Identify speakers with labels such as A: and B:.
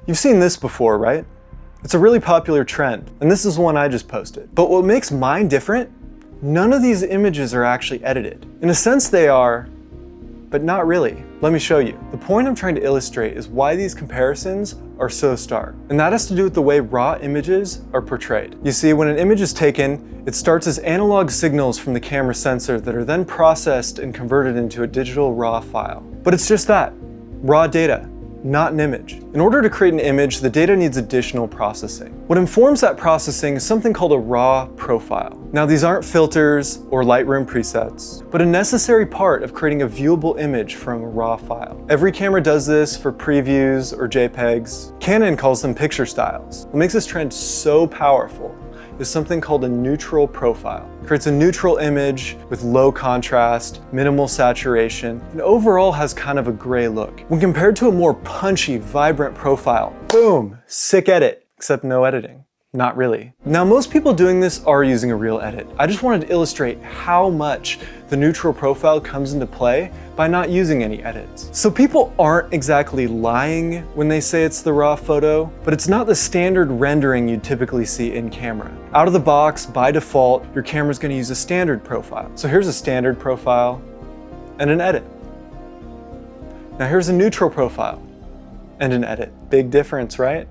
A: You've seen this before, right? It's a really popular trend, and this is one I just posted. But what makes mine different? None of these images are actually edited. In a sense they are, but not really. Let me show you. The point I'm trying to illustrate is why these comparisons are so stark. And that has to do with the way raw images are portrayed. You see, when an image is taken, it starts as analog signals from the camera sensor that are then processed and converted into a digital raw file. But it's just that, raw data, not an image. In order to create an image, the data needs additional processing. What informs that processing is something called a raw profile. Now, these aren't filters or Lightroom presets, but a necessary part of creating a viewable image from a raw file. Every camera does this for previews or JPEGs. Canon calls them picture styles. What makes this trend so powerful is something called a neutral profile. It creates a neutral image with low contrast, minimal saturation, and overall has kind of a gray look. When compared to a more punchy, vibrant profile, boom, sick edit, except no editing. Not really. Now, most people doing this are using a real edit. I just wanted to illustrate how much the neutral profile comes into play by not using any edits. So people aren't exactly lying when they say it's the raw photo, but it's not the standard rendering you'd typically see in camera. Out of the box, by default, your camera's gonna use a standard profile. So here's a standard profile and an edit. Now here's a neutral profile and an edit. Big difference, right?